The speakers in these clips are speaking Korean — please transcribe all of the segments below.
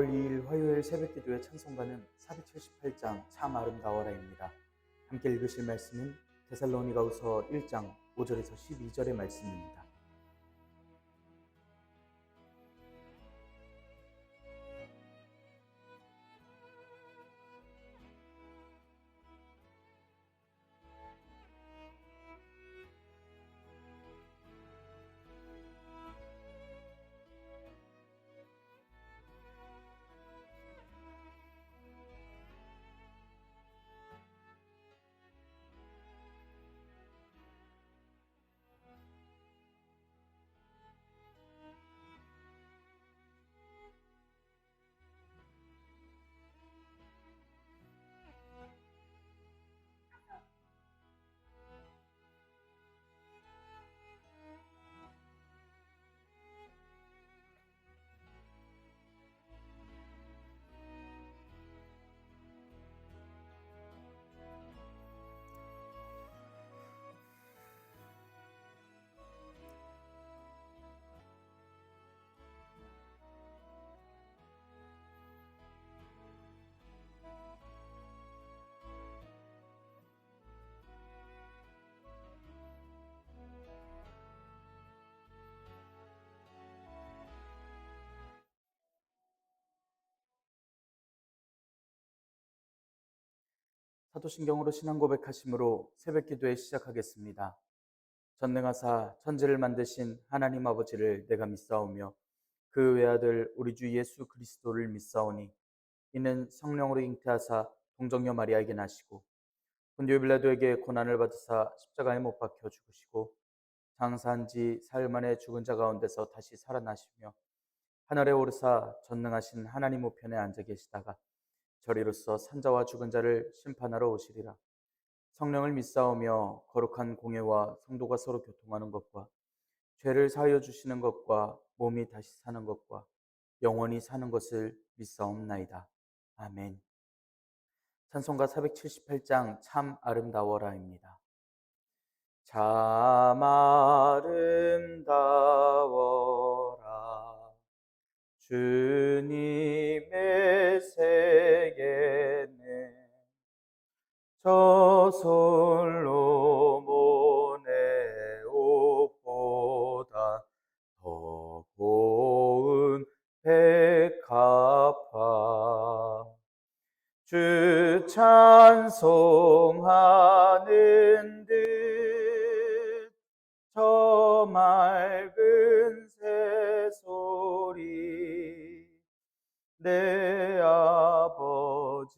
5월 2일 화요일 새벽기도의 찬송가는 478장 참 아름다워라입니다. 함께 읽으실 말씀은 데살로니가후서 1장 5절에서 12절의 말씀입니다. 사도신경으로 신앙 고백하심으로 새벽기도에 시작하겠습니다. 전능하사 천지를 만드신 하나님 아버지를 내가 믿사오며 그 외아들 우리 주 예수 그리스도를 믿사오니 이는 성령으로 잉태하사 동정녀 마리아에게 나시고 본디오 빌라도에게 고난을 받으사 십자가에 못 박혀 죽으시고 장사한 지 사흘 만에 죽은 자 가운데서 다시 살아나시며 하늘에 오르사 전능하신 하나님 우편에 앉아 계시다가 저리로서 산자와 죽은 자를 심판하러 오시리라. 성령을 믿사오며 거룩한 공예와 성도가 서로 교통하는 것과 죄를 사하여 주시는 것과 몸이 다시 사는 것과 영원히 사는 것을 믿사옵나이다. 아멘. 찬송가 478장 참 아름다워라입니다. 참 아름다워라 주님의 세계는 저솔로몬의 옷보다 더 고운 백합화 주 찬송하는 듯 저 맑은 새소리 내 아버지의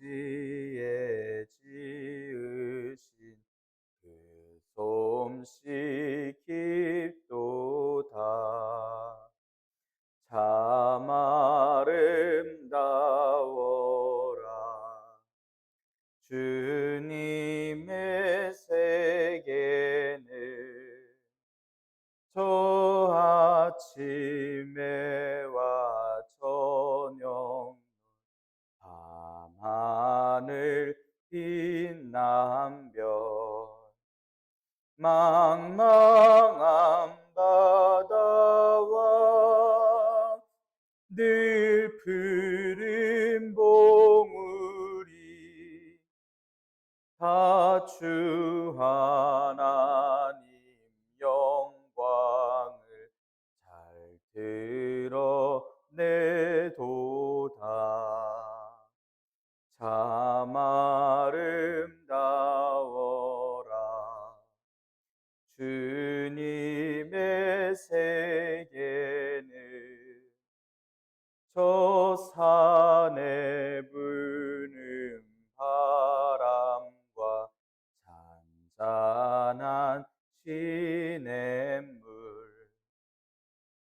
지으신 그 솜씨 깊도다. 참 아름다워라 주님의 세계는 저 아침에와 저녁 밤하늘 빛난 별 망망한 바다와 늘 푸른 봉우리 다 주 하나님 영광을 잘 드러내도다. 참 아름다워라 주님의 세계는 저 산에 부는 바람과 잔잔한 시냇물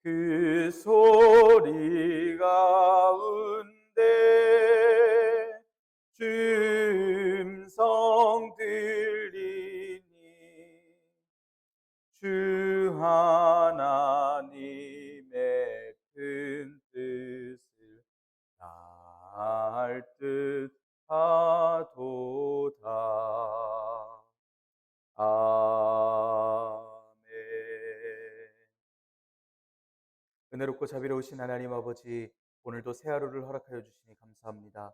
그 소리 가운데 음성 들리니 주 하나님의 큰 뜻을 다할 듯하도다. 아멘. 은혜롭고 자비로우신 하나님 아버지, 오늘도 새 하루를 허락하여 주시니 감사합니다.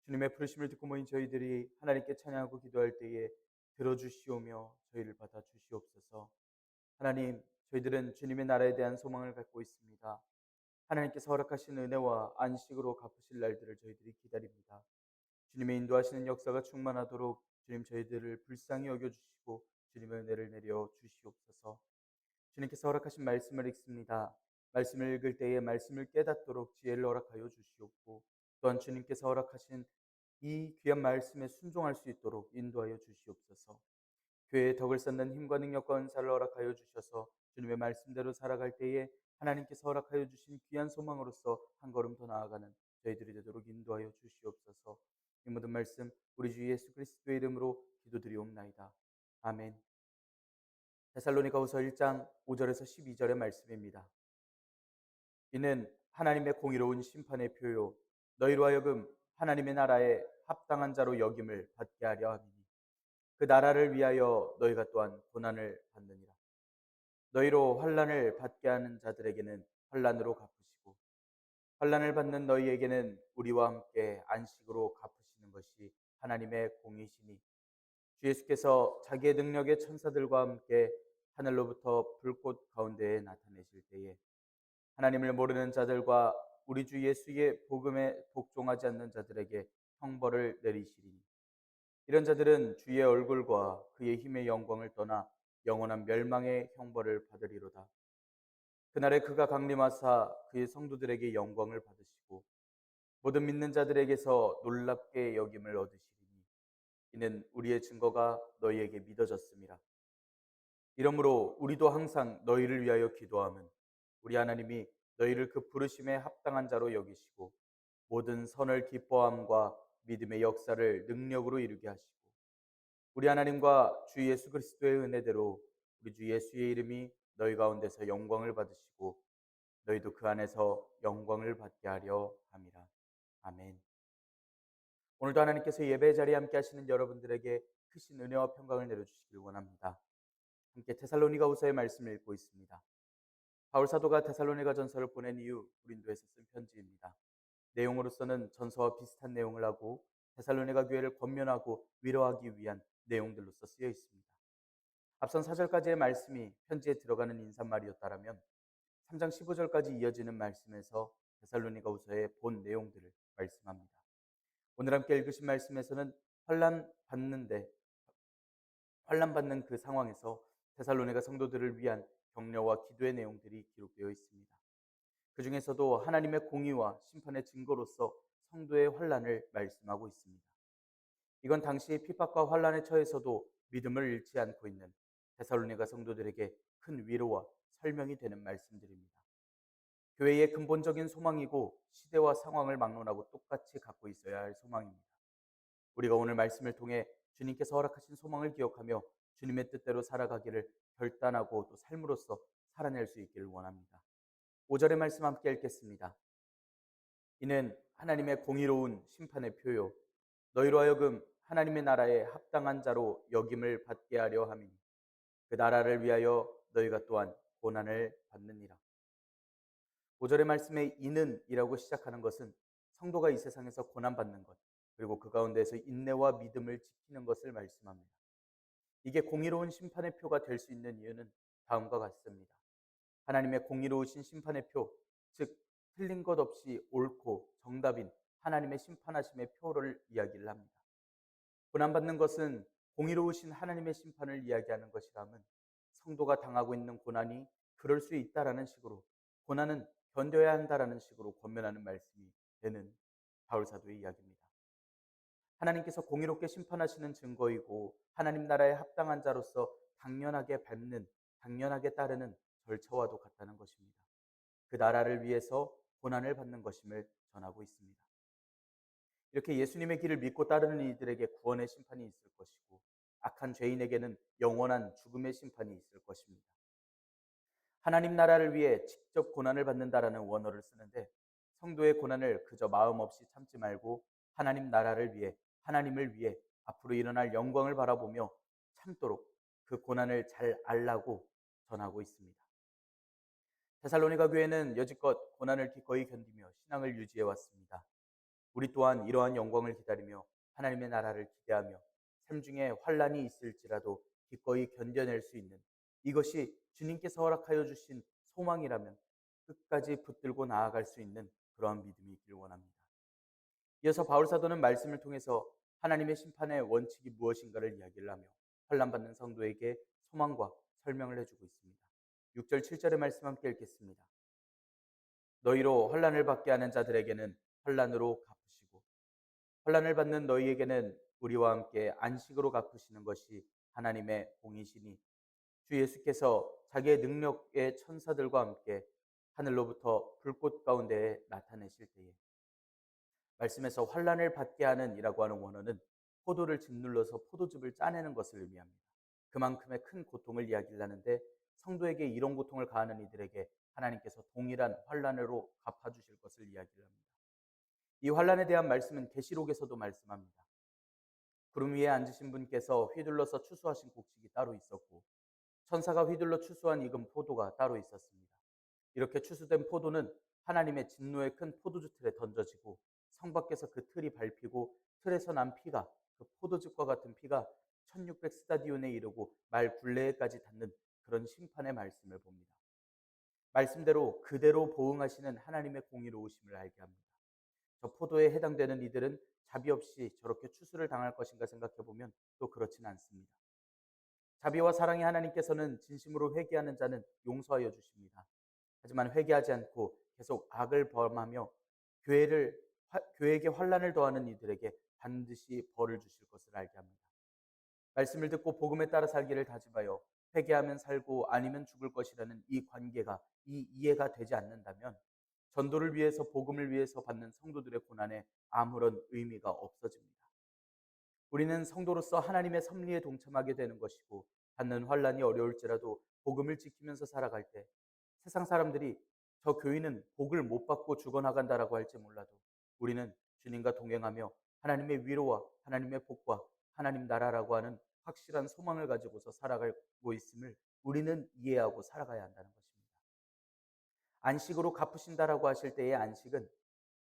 주님의 부르심을 듣고 모인 저희들이 하나님께 찬양하고 기도할 때에 들어주시오며 저희를 받아 주시옵소서. 하나님, 저희들은 주님의 나라에 대한 소망을 갖고 있습니다. 하나님께서 허락하신 은혜와 안식으로 갚으실 날들을 저희들이 기다립니다. 주님의 인도하시는 역사가 충만하도록 주님 저희들을 불쌍히 여겨주시고 주님의 은혜를 내려 주시옵소서. 주님께서 허락하신 말씀을 읽습니다. 말씀을 읽을 때에 말씀을 깨닫도록 지혜를 허락하여 주시옵고 또한 주님께서 허락하신 이 귀한 말씀에 순종할 수 있도록 인도하여 주시옵소서. 교회의 덕을 쌓는 힘과 능력과 은사를 허락하여 주셔서 주님의 말씀대로 살아갈 때에 하나님께서 허락하여 주신 귀한 소망으로서 한 걸음 더 나아가는 저희들이 되도록 인도하여 주시옵소서. 이 모든 말씀 우리 주 예수 그리스도의 이름으로 기도드리옵나이다. 아멘. 데살로니가후서 1장 5절에서 12절의 말씀입니다. 이는 하나님의 공의로운 심판의 표요 너희로 하여금 하나님의 나라에 합당한 자로 여김을 받게 하려 함이니 그 나라를 위하여 너희가 또한 고난을 받느니라. 너희로 환난을 받게 하는 자들에게는 환난으로 갚으시고 환난을 받는 너희에게는 우리와 함께 안식으로 갚으시는 것이 하나님의 공의시니 주 예수께서 자기의 능력의 천사들과 함께 하늘로부터 불꽃 가운데에 나타내실 때에 하나님을 모르는 자들과 우리 주 예수의 복음에 복종하지 않는 자들에게 형벌을 내리시리니 이런 자들은 주의 얼굴과 그의 힘의 영광을 떠나 영원한 멸망의 형벌을 받으리로다. 그날에 그가 강림하사 그의 성도들에게 영광을 받으시고 모든 믿는 자들에게서 놀랍게 여김을 얻으시리니 이는 우리의 증거가 너희에게 믿어졌음이라. 이러므로 우리도 항상 너희를 위하여 기도하면 우리 하나님이 너희를 그 부르심에 합당한 자로 여기시고 모든 선을 기뻐함과 믿음의 역사를 능력으로 이루게 하시고 우리 하나님과 주 예수 그리스도의 은혜대로 우리 주 예수의 이름이 너희 가운데서 영광을 받으시고 너희도 그 안에서 영광을 받게 하려 함이라. 아멘. 오늘도 하나님께서 예배 자리에 함께 하시는 여러분들에게 크신 은혜와 평강을 내려주시길 원합니다. 함께 데살로니가후서의 말씀을 읽고 있습니다. 바울 사도가 데살로니가 전서를 보낸 이후 고린도에서 쓴 편지입니다. 내용으로서는 전서와 비슷한 내용을 하고 데살로니가 교회를 권면하고 위로하기 위한 내용들로서 쓰여 있습니다. 앞선 4절까지의 말씀이 편지에 들어가는 인사말이었다라면 3장 15절까지 이어지는 말씀에서 데살로니가후서의 본 내용들을 말씀합니다. 오늘 함께 읽으신 말씀에서는 환난 받는 그 상황에서 데살로니가 성도들을 위한 격려와 기도의 내용들이 기록되어 있습니다. 그 중에서도 하나님의 공의와 심판의 증거로서 성도의 환난을 말씀하고 있습니다. 이건 당시 핍박과 환난에 처해서도 믿음을 잃지 않고 있는 데살로니가 성도들에게 큰 위로와 설명이 되는 말씀들입니다. 교회의 근본적인 소망이고 시대와 상황을 막론하고 똑같이 갖고 있어야 할 소망입니다. 우리가 오늘 말씀을 통해 주님께서 허락하신 소망을 기억하며 주님의 뜻대로 살아가기를 결단하고 또 삶으로서 살아낼 수 있기를 원합니다. 5절의 말씀 함께 읽겠습니다. 이는 하나님의 공의로운 심판의 표요 너희로 하여금 하나님의 나라에 합당한 자로 여김을 받게 하려 함이니 그 나라를 위하여 너희가 또한 고난을 받느니라. 5절의 말씀에 이는 이라고 시작하는 것은 성도가 이 세상에서 고난받는 것 그리고 그 가운데에서 인내와 믿음을 지키는 것을 말씀합니다. 이게 공의로운 심판의 표가 될 수 있는 이유는 다음과 같습니다. 하나님의 공의로우신 심판의 표, 즉 틀린 것 없이 옳고 정답인 하나님의 심판하심의 표를 이야기를 합니다. 고난받는 것은 공의로우신 하나님의 심판을 이야기하는 것이라면 성도가 당하고 있는 고난이 그럴 수 있다라는 식으로 고난은 견뎌야 한다라는 식으로 권면하는 말씀이 되는 바울 사도의 이야기입니다. 하나님께서 공의롭게 심판하시는 증거이고 하나님 나라에 합당한 자로서 당연하게 받는, 당연하게 따르는 절차와도 같다는 것입니다. 그 나라를 위해서 고난을 받는 것임을 전하고 있습니다. 이렇게 예수님의 길을 믿고 따르는 이들에게 구원의 심판이 있을 것이고 악한 죄인에게는 영원한 죽음의 심판이 있을 것입니다. 하나님 나라를 위해 직접 고난을 받는다라는 원어를 쓰는데 성도의 고난을 그저 마음 없이 참지 말고 하나님 나라를 위해 하나님을 위해 앞으로 일어날 영광을 바라보며 참도록 그 고난을 잘 알라고 전하고 있습니다. 데살로니가 교회는 여지껏 고난을 기꺼이 견디며 신앙을 유지해 왔습니다. 우리 또한 이러한 영광을 기다리며 하나님의 나라를 기대하며 삶 중에 환란이 있을지라도 기꺼이 견뎌낼 수 있는, 이것이 주님께서 허락하여 주신 소망이라면 끝까지 붙들고 나아갈 수 있는 그러한 믿음이 있길 원합니다. 이어서 바울 사도는 말씀을 통해서 하나님의 심판의 원칙이 무엇인가를 이야기를 하며 환난받는 성도에게 소망과 설명을 해주고 있습니다. 6절 7절의 말씀 함께 읽겠습니다. 너희로 환난을 받게 하는 자들에게는 환난으로 갚으시고 환난을 받는 너희에게는 우리와 함께 안식으로 갚으시는 것이 하나님의 공이시니 주 예수께서 자기의 능력의 천사들과 함께 하늘로부터 불꽃 가운데에 나타내실 때에, 말씀에서 환난을 받게 하는 이라고 하는 원어는 포도를 짓눌러서 포도즙을 짜내는 것을 의미합니다. 그만큼의 큰 고통을 이야기를 하는데 성도에게 이런 고통을 가하는 이들에게 하나님께서 동일한 환난으로 갚아주실 것을 이야기를 합니다. 이 환난에 대한 말씀은 계시록에서도 말씀합니다. 구름 위에 앉으신 분께서 휘둘러서 추수하신 곡식이 따로 있었고 천사가 휘둘러 추수한 익은 포도가 따로 있었습니다. 이렇게 추수된 포도는 하나님의 진노의 큰 포도주 틀에 던져지고 성 밖에서 그 틀이 밟히고 틀에서 난 피가, 그 포도즙과 같은 피가 1600 스타디온에 이르고 말 굴레에까지 닿는 그런 심판의 말씀을 봅니다. 말씀대로 그대로 보응하시는 하나님의 공의로우심을 알게 합니다. 저 포도에 해당되는 이들은 자비 없이 저렇게 추수를 당할 것인가 생각해 보면 또 그렇지는 않습니다. 자비와 사랑의 하나님께서는 진심으로 회개하는 자는 용서하여 주십니다. 하지만 회개하지 않고 계속 악을 범하며 교회에게 환난을 더하는 이들에게 반드시 벌을 주실 것을 알게 합니다. 말씀을 듣고 복음에 따라 살기를 다짐하여 회개하면 살고 아니면 죽을 것이라는 이 관계가, 이 이해가 되지 않는다면 전도를 위해서, 복음을 위해서 받는 성도들의 고난에 아무런 의미가 없어집니다. 우리는 성도로서 하나님의 섭리에 동참하게 되는 것이고 받는 환난이 어려울지라도 복음을 지키면서 살아갈 때 세상 사람들이 저 교인은 복을 못 받고 죽어나간다라고 할지 몰라도 우리는 주님과 동행하며 하나님의 위로와 하나님의 복과 하나님 나라라고 하는 확실한 소망을 가지고서 살아가고 있음을 우리는 이해하고 살아가야 한다는 것입니다. 안식으로 갚으신다라고 하실 때의 안식은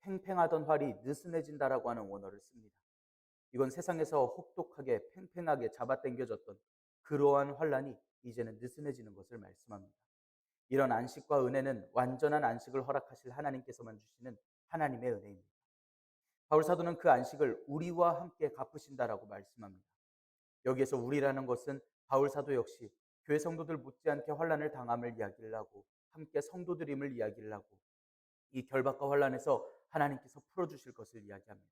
팽팽하던 활이 느슨해진다라고 하는 원어를 씁니다. 이건 세상에서 혹독하게 팽팽하게 잡아당겨졌던 그러한 환란이 이제는 느슨해지는 것을 말씀합니다. 이런 안식과 은혜는 완전한 안식을 허락하실 하나님께서만 주시는 하나님의 은혜입니다. 바울 사도는 그 안식을 우리와 함께 갚으신다라고 말씀합니다. 여기에서 우리라는 것은 바울 사도 역시 교회 성도들 못지않게 환란을 당함을 이야기를 하고 함께 성도들임을 이야기를 하고 이 결박과 환란에서 하나님께서 풀어주실 것을 이야기합니다.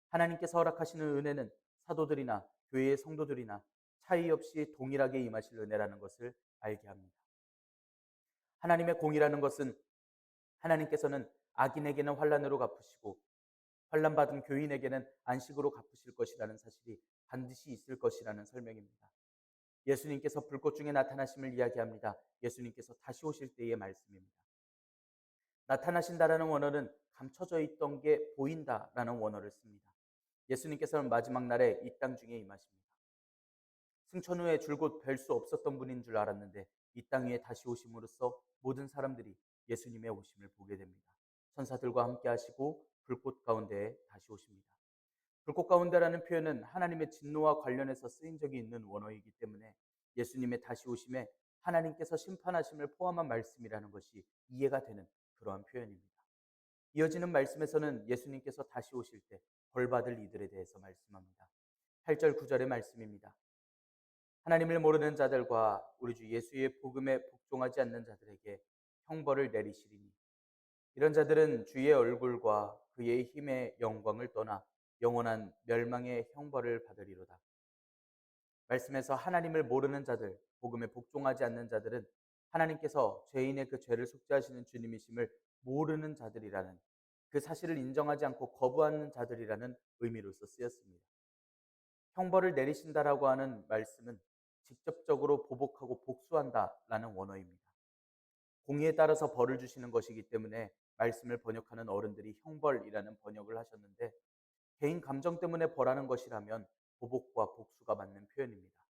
하나님께서 허락하시는 은혜는 사도들이나 교회의 성도들이나 차이 없이 동일하게 임하실 은혜라는 것을 알게 합니다. 하나님의 공이라는 것은 하나님께서는 악인에게는 환란으로 갚으시고 환난받은 교인에게는 안식으로 갚으실 것이라는 사실이 반드시 있을 것이라는 설명입니다. 예수님께서 불꽃 중에 나타나심을 이야기합니다. 예수님께서 다시 오실 때의 말씀입니다. 나타나신다라는 원어는 감춰져 있던 게 보인다라는 원어를 씁니다. 예수님께서는 마지막 날에 이 땅 중에 임하십니다. 승천 후에 줄곧 뵐 수 없었던 분인 줄 알았는데 이 땅 위에 다시 오심으로써 모든 사람들이 예수님의 오심을 보게 됩니다. 천사들과 함께 하시고 불꽃 가운데에 다시 오십니다. 불꽃 가운데라는 표현은 하나님의 진노와 관련해서 쓰인 적이 있는 원어이기 때문에 예수님의 다시 오심에 하나님께서 심판하심을 포함한 말씀이라는 것이 이해가 되는 그러한 표현입니다. 이어지는 말씀에서는 예수님께서 다시 오실 때 벌받을 이들에 대해서 말씀합니다. 8절 9절의 말씀입니다. 하나님을 모르는 자들과 우리 주 예수의 복음에 복종하지 않는 자들에게 형벌을 내리시리니 이런 자들은 주의 얼굴과 그의 힘의 영광을 떠나 영원한 멸망의 형벌을 받으리로다. 말씀에서 하나님을 모르는 자들, 복음에 복종하지 않는 자들은 하나님께서 죄인의 그 죄를 속죄하시는 주님이심을 모르는 자들이라는, 그 사실을 인정하지 않고 거부하는 자들이라는 의미로서 쓰였습니다. 형벌을 내리신다라고 하는 말씀은 직접적으로 보복하고 복수한다라는 원어입니다. 공의에 따라서 벌을 주시는 것이기 때문에 말씀을 번역하는 어른들이 형벌이라는 번역을 하셨는데 개인 감정 때문에 벌하는 것이라면 보복과 복수가 맞는 표현입니다.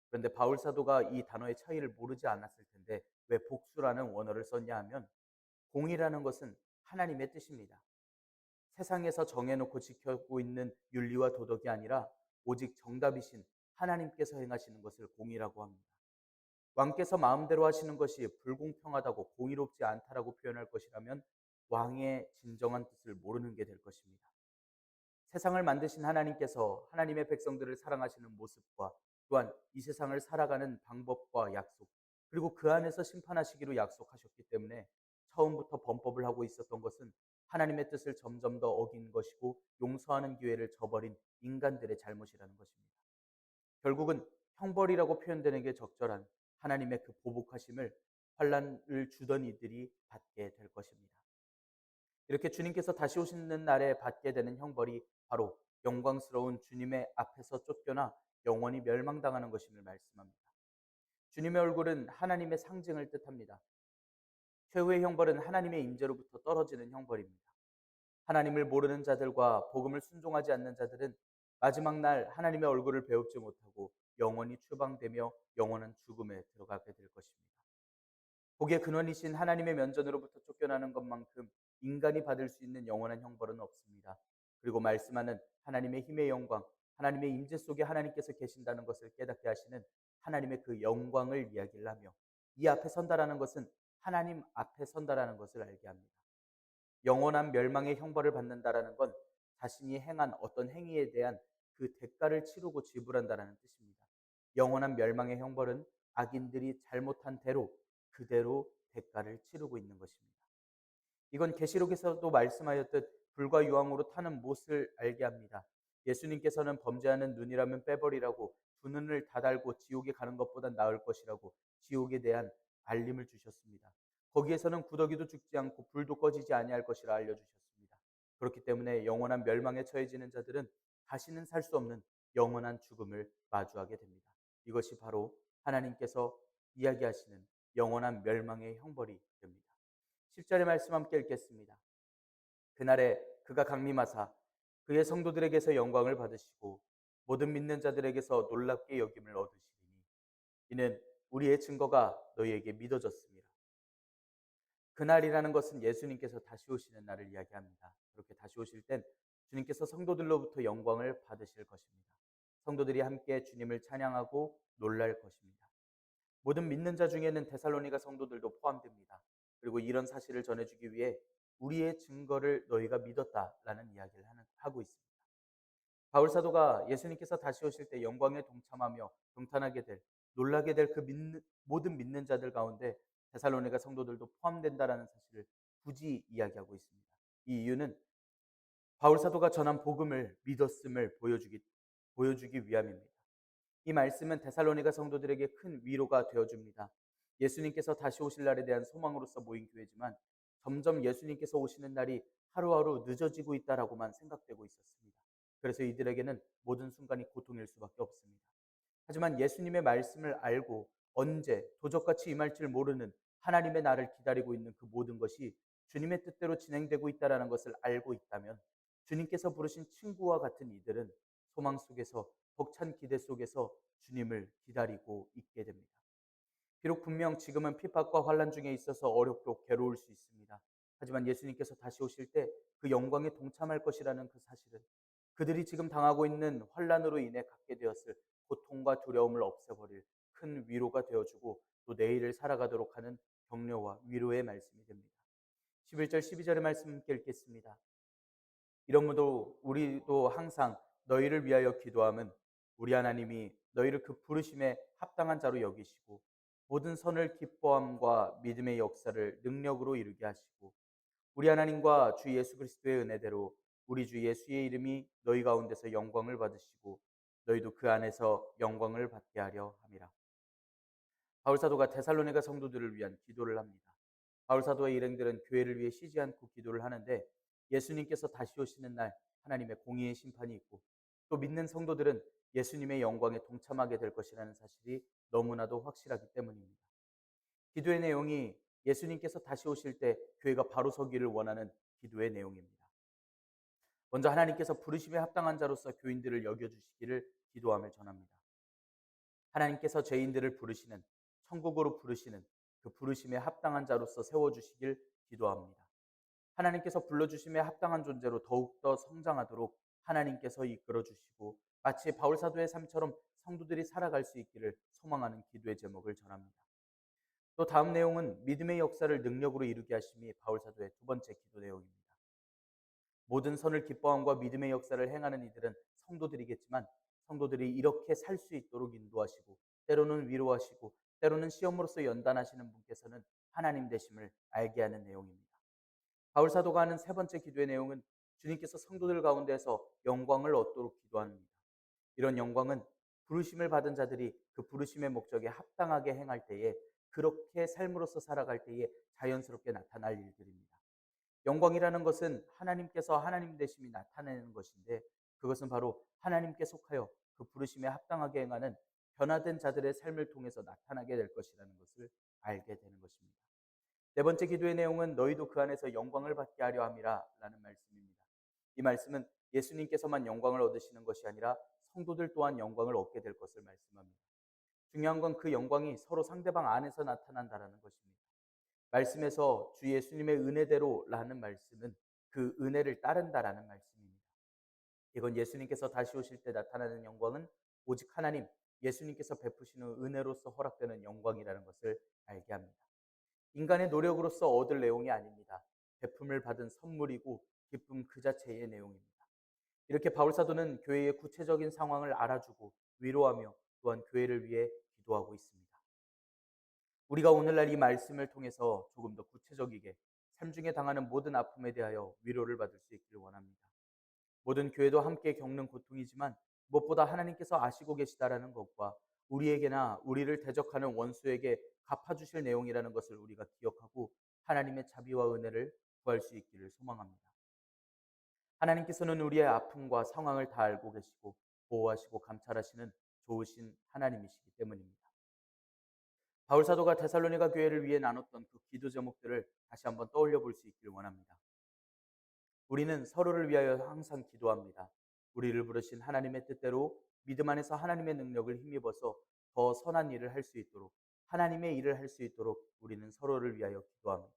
그런데 바울 사도가 이 단어의 차이를 모르지 않았을 텐데 왜 복수라는 원어를 썼냐 하면 공의라는 것은 하나님의 뜻입니다. 세상에서 정해놓고 지켜고 있는 윤리와 도덕이 아니라 오직 정답이신 하나님께서 행하시는 것을 공의라고 합니다. 왕께서 마음대로 하시는 것이 불공평하다고 공의롭지 않다라고 표현할 것이라면 왕의 진정한 뜻을 모르는 게 될 것입니다. 세상을 만드신 하나님께서 하나님의 백성들을 사랑하시는 모습과 또한 이 세상을 살아가는 방법과 약속, 그리고 그 안에서 심판하시기로 약속하셨기 때문에 처음부터 범법을 하고 있었던 것은 하나님의 뜻을 점점 더 어긴 것이고 용서하는 기회를 저버린 인간들의 잘못이라는 것입니다. 결국은 형벌이라고 표현되는 게 적절한 하나님의 그 보복하심을 환난을 주던 이들이 받게 될 것입니다. 이렇게 주님께서 다시 오시는 날에 받게 되는 형벌이 바로 영광스러운 주님의 앞에서 쫓겨나 영원히 멸망당하는 것임을 말씀합니다. 주님의 얼굴은 하나님의 상징을 뜻합니다. 최후의 형벌은 하나님의 임재로부터 떨어지는 형벌입니다. 하나님을 모르는 자들과 복음을 순종하지 않는 자들은 마지막 날 하나님의 얼굴을 배웁지 못하고 영원히 추방되며 영원한 죽음에 들어가게 될 것입니다. 복의 근원이신 하나님의 면전으로부터 쫓겨나는 것만큼 인간이 받을 수 있는 영원한 형벌은 없습니다. 그리고 말씀하는 하나님의 힘의 영광, 하나님의 임재 속에 하나님께서 계신다는 것을 깨닫게 하시는 하나님의 그 영광을 이야기를 하며 이 앞에 선다라는 것은 하나님 앞에 선다라는 것을 알게 합니다. 영원한 멸망의 형벌을 받는다라는 건 자신이 행한 어떤 행위에 대한 그 대가를 치르고 지불한다라는 뜻입니다. 영원한 멸망의 형벌은 악인들이 잘못한 대로 그대로 대가를 치르고 있는 것입니다. 이건 계시록에서도 말씀하였듯 불과 유황으로 타는 못을 알게 합니다. 예수님께서는 범죄하는 눈이라면 빼버리라고 두 눈을 다 달고 지옥에 가는 것보다 나을 것이라고 지옥에 대한 알림을 주셨습니다. 거기에서는 구더기도 죽지 않고 불도 꺼지지 아니할 것이라 알려주셨습니다. 그렇기 때문에 영원한 멸망에 처해지는 자들은 다시는 살 수 없는 영원한 죽음을 마주하게 됩니다. 이것이 바로 하나님께서 이야기하시는 영원한 멸망의 형벌이 됩니다. 10절의 말씀 함께 읽겠습니다. 그날에 그가 강림하사 그의 성도들에게서 영광을 받으시고 모든 믿는 자들에게서 놀랍게 여김을 얻으시리니 이는 우리의 증거가 너희에게 믿어졌습니다. 그날이라는 것은 예수님께서 다시 오시는 날을 이야기합니다. 그렇게 다시 오실 땐 주님께서 성도들로부터 영광을 받으실 것입니다. 성도들이 함께 주님을 찬양하고 놀랄 것입니다. 모든 믿는 자 중에는 데살로니가 성도들도 포함됩니다. 그리고 이런 사실을 전해주기 위해 우리의 증거를 너희가 믿었다라는 이야기를 하고 있습니다. 바울 사도가 예수님께서 다시 오실 때 영광에 동참하며 동탄하게 될 놀라게 될 그 모든 믿는 자들 가운데 데살로니가 성도들도 포함된다라는 사실을 굳이 이야기하고 있습니다. 이 이유는 바울 사도가 전한 복음을 믿었음을 보여주기 위함입니다. 이 말씀은 데살로니가 성도들에게 큰 위로가 되어줍니다. 예수님께서 다시 오실 날에 대한 소망으로서 모인 교회지만 점점 예수님께서 오시는 날이 하루하루 늦어지고 있다라고만 생각되고 있었습니다. 그래서 이들에게는 모든 순간이 고통일 수밖에 없습니다. 하지만 예수님의 말씀을 알고 언제 도적같이 임할 줄 모르는 하나님의 날을 기다리고 있는 그 모든 것이 주님의 뜻대로 진행되고 있다는 것을 알고 있다면 주님께서 부르신 친구와 같은 이들은 소망 속에서 벅찬 기대 속에서 주님을 기다리고 있게 됩니다. 비록 분명 지금은 핍박과 환난 중에 있어서 어렵고 괴로울 수 있습니다. 하지만 예수님께서 다시 오실 때 그 영광에 동참할 것이라는 그 사실은 그들이 지금 당하고 있는 환난으로 인해 갖게 되었을 고통과 두려움을 없애버릴 큰 위로가 되어주고 또 내일을 살아가도록 하는 격려와 위로의 말씀이 됩니다. 11절 12절의 말씀 함께 읽겠습니다. 이러므로 우리도 항상 너희를 위하여 기도함은 우리 하나님이 너희를 그 부르심에 합당한 자로 여기시고 모든 선을 기뻐함과 믿음의 역사를 능력으로 이루게 하시고 우리 하나님과 주 예수 그리스도의 은혜대로 우리 주 예수의 이름이 너희 가운데서 영광을 받으시고 너희도 그 안에서 영광을 받게 하려 함이라. 바울 사도가 데살로니가 성도들을 위한 기도를 합니다. 바울 사도의 일행들은 교회를 위해 쉬지 않고 기도를 하는데 예수님께서 다시 오시는 날 하나님의 공의의 심판이 있고 또 믿는 성도들은 예수님의 영광에 동참하게 될 것이라는 사실이 너무나도 확실하기 때문입니다. 기도의 내용이 예수님께서 다시 오실 때 교회가 바로 서기를 원하는 기도의 내용입니다. 먼저 하나님께서 부르심에 합당한 자로서 교인들을 여겨주시기를 기도함을 전합니다. 하나님께서 죄인들을 부르시는, 천국으로 부르시는 그 부르심에 합당한 자로서 세워주시길 기도합니다. 하나님께서 불러주심에 합당한 존재로 더욱더 성장하도록 하나님께서 이끌어 주시고, 마치 바울사도의 삶처럼 성도들이 살아갈 수 있기를 소망하는 기도의 제목을 전합니다. 또 다음 내용은 믿음의 역사를 능력으로 이루게 하심이 바울사도의 두 번째 기도 내용입니다. 모든 선을 기뻐함과 믿음의 역사를 행하는 이들은 성도들이겠지만, 성도들이 이렇게 살 수 있도록 인도하시고, 때로는 위로하시고, 때로는 시험으로서 연단하시는 분께서는 하나님 되심을 알게 하는 내용입니다. 바울 사도가 하는 세 번째 기도의 내용은 주님께서 성도들 가운데서 영광을 얻도록 기도합니다. 이런 영광은 부르심을 받은 자들이 그 부르심의 목적에 합당하게 행할 때에, 그렇게 삶으로서 살아갈 때에 자연스럽게 나타날 일들입니다. 영광이라는 것은 하나님께서 하나님 되심이 나타내는 것인데, 그것은 바로 하나님께 속하여 그 부르심에 합당하게 행하는 변화된 자들의 삶을 통해서 나타나게 될 것이라는 것을 알게 되는 것입니다. 네 번째 기도의 내용은 너희도 그 안에서 영광을 받게 하려 함이라 라는 말씀입니다. 이 말씀은 예수님께서만 영광을 얻으시는 것이 아니라 성도들 또한 영광을 얻게 될 것을 말씀합니다. 중요한 건 그 영광이 서로 상대방 안에서 나타난다라는 것입니다. 말씀에서 주 예수님의 은혜대로라는 말씀은 그 은혜를 따른다라는 말씀입니다. 이건 예수님께서 다시 오실 때 나타나는 영광은 오직 하나님, 예수님께서 베푸시는 은혜로서 허락되는 영광이라는 것을 알게 합니다. 인간의 노력으로서 얻을 내용이 아닙니다. 베품을 받은 선물이고 기쁨 그 자체의 내용입니다. 이렇게 바울 사도는 교회의 구체적인 상황을 알아주고 위로하며 또한 교회를 위해 기도하고 있습니다. 우리가 오늘날 이 말씀을 통해서 조금 더 구체적이게 삶 중에 당하는 모든 아픔에 대하여 위로를 받을 수 있기를 원합니다. 모든 교회도 함께 겪는 고통이지만 무엇보다 하나님께서 아시고 계시다라는 것과 우리에게나 우리를 대적하는 원수에게 갚아주실 내용이라는 것을 우리가 기억하고 하나님의 자비와 은혜를 구할 수 있기를 소망합니다. 하나님께서는 우리의 아픔과 상황을 다 알고 계시고 보호하시고 감찰하시는 좋으신 하나님이시기 때문입니다. 바울 사도가 데살로니가 교회를 위해 나눴던 그 기도 제목들을 다시 한번 떠올려 볼 수 있기를 원합니다. 우리는 서로를 위하여 항상 기도합니다. 우리를 부르신 하나님의 뜻대로 믿음 안에서 하나님의 능력을 힘입어서 더 선한 일을 할 수 있도록, 하나님의 일을 할 수 있도록 우리는 서로를 위하여 기도합니다.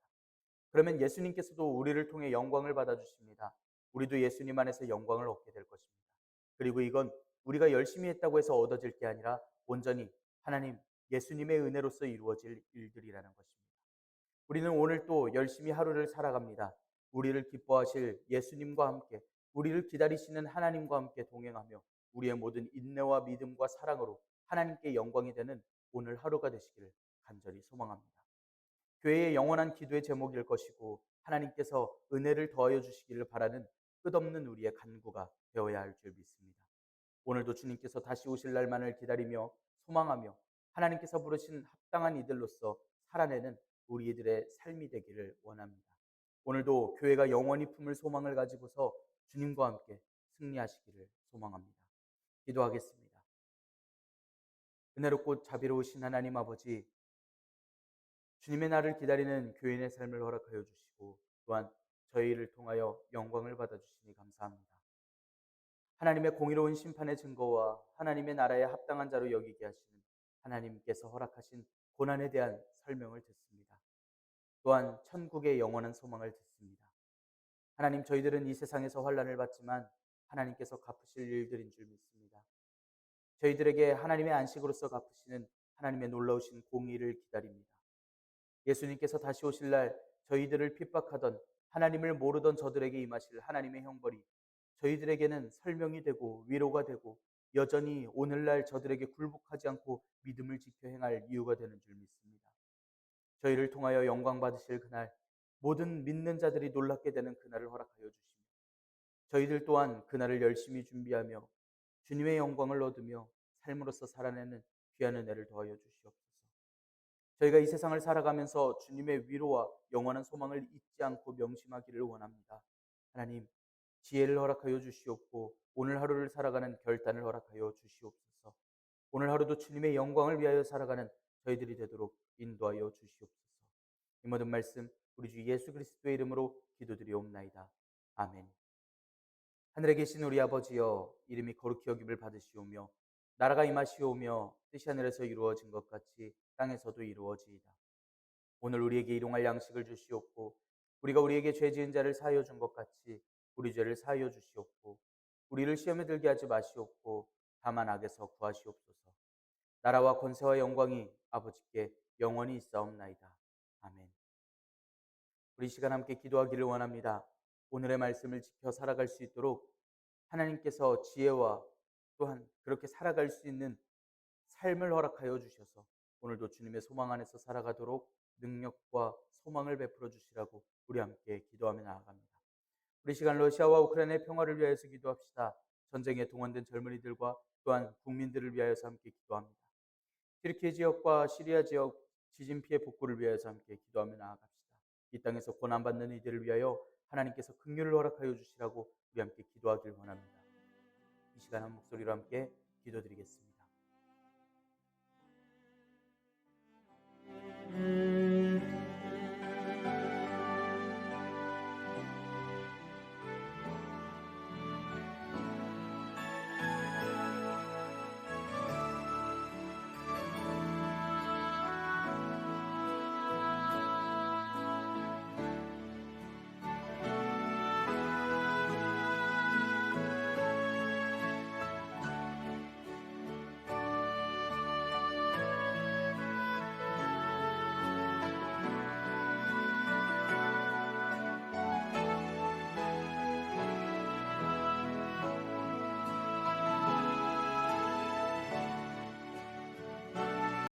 그러면 예수님께서도 우리를 통해 영광을 받아주십니다. 우리도 예수님 안에서 영광을 얻게 될 것입니다. 그리고 이건 우리가 열심히 했다고 해서 얻어질 게 아니라 온전히 하나님, 예수님의 은혜로서 이루어질 일들이라는 것입니다. 우리는 오늘 또 열심히 하루를 살아갑니다. 우리를 기뻐하실 예수님과 함께, 우리를 기다리시는 하나님과 함께 동행하며 우리의 모든 인내와 믿음과 사랑으로 하나님께 영광이 되는 오늘 하루가 되시기를 간절히 소망합니다. 교회의 영원한 기도의 제목일 것이고 하나님께서 은혜를 더하여 주시기를 바라는 끝없는 우리의 간구가 되어야 할 줄 믿습니다. 오늘도 주님께서 다시 오실 날만을 기다리며 소망하며 하나님께서 부르신 합당한 이들로서 살아내는 우리들의 삶이 되기를 원합니다. 오늘도 교회가 영원히 품을 소망을 가지고서 주님과 함께 승리하시기를 소망합니다. 기도하겠습니다. 은혜롭고 자비로우신 하나님 아버지, 주님의 날을 기다리는 교인의 삶을 허락하여 주시고 또한 저희를 통하여 영광을 받아주시니 감사합니다. 하나님의 공의로운 심판의 증거와 하나님의 나라에 합당한 자로 여기게 하시는 하나님께서 허락하신 고난에 대한 설명을 듣습니다. 또한 천국의 영원한 소망을 듣습니다. 하나님, 저희들은 이 세상에서 환난을 받지만 하나님께서 갚으실 일들인 줄 믿습니다. 저희들에게 하나님의 안식으로서 갚으시는 하나님의 놀라우신 공의를 기다립니다. 예수님께서 다시 오실 날 저희들을 핍박하던 하나님을 모르던 저들에게 임하실 하나님의 형벌이 저희들에게는 설명이 되고 위로가 되고 여전히 오늘날 저들에게 굴복하지 않고 믿음을 지켜 행할 이유가 되는 줄 믿습니다. 저희를 통하여 영광 받으실 그날, 모든 믿는 자들이 놀랍게 되는 그날을 허락하여 주시며 저희들 또한 그날을 열심히 준비하며 주님의 영광을 얻으며 삶으로서 살아내는 귀한 은혜를 더하여 주시옵소서. 저희가 이 세상을 살아가면서 주님의 위로와 영원한 소망을 잊지 않고 명심하기를 원합니다. 하나님, 지혜를 허락하여 주시옵고 오늘 하루를 살아가는 결단을 허락하여 주시옵소서. 오늘 하루도 주님의 영광을 위하여 살아가는 저희들이 되도록 인도하여 주시옵소서. 이 모든 말씀 우리 주 예수 그리스도의 이름으로 기도드리옵나이다. 아멘. 하늘에 계신 우리 아버지여, 이름이 거룩히 여김을 받으시오며 나라가 임하시오며 뜻이 하늘에서 이루어진 것 같이 땅에서도 이루어지이다. 오늘 우리에게 일용할 양식을 주시옵고 우리가 우리에게 죄 지은 자를 사하여 준 것 같이 우리 죄를 사하여 주시옵고 우리를 시험에 들게 하지 마시옵고 다만 악에서 구하시옵소서. 나라와 권세와 영광이 아버지께 영원히 있사옵나이다. 아멘. 우리 시간 함께 기도하기를 원합니다. 오늘의 말씀을 지켜 살아갈 수 있도록 하나님께서 지혜와 또한 그렇게 살아갈 수 있는 삶을 허락하여 주셔서 오늘도 주님의 소망 안에서 살아가도록 능력과 소망을 베풀어 주시라고 우리 함께 기도하며 나아갑니다. 우리 시간 러시아와 우크라이나의 평화를 위하여서 기도합시다. 전쟁에 동원된 젊은이들과 또한 국민들을 위하여서 함께 기도합니다. 튀르키예 지역과 시리아 지역 지진 피해 복구를 위하여서 함께 기도하며 나아갑시다. 이 땅에서 고난받는 이들을 위하여 하나님께서 긍휼을 허락하여 주시라고 우리 함께 기도하길 원합니다. 이 시간 한 목소리로 함께 기도드리겠습니다.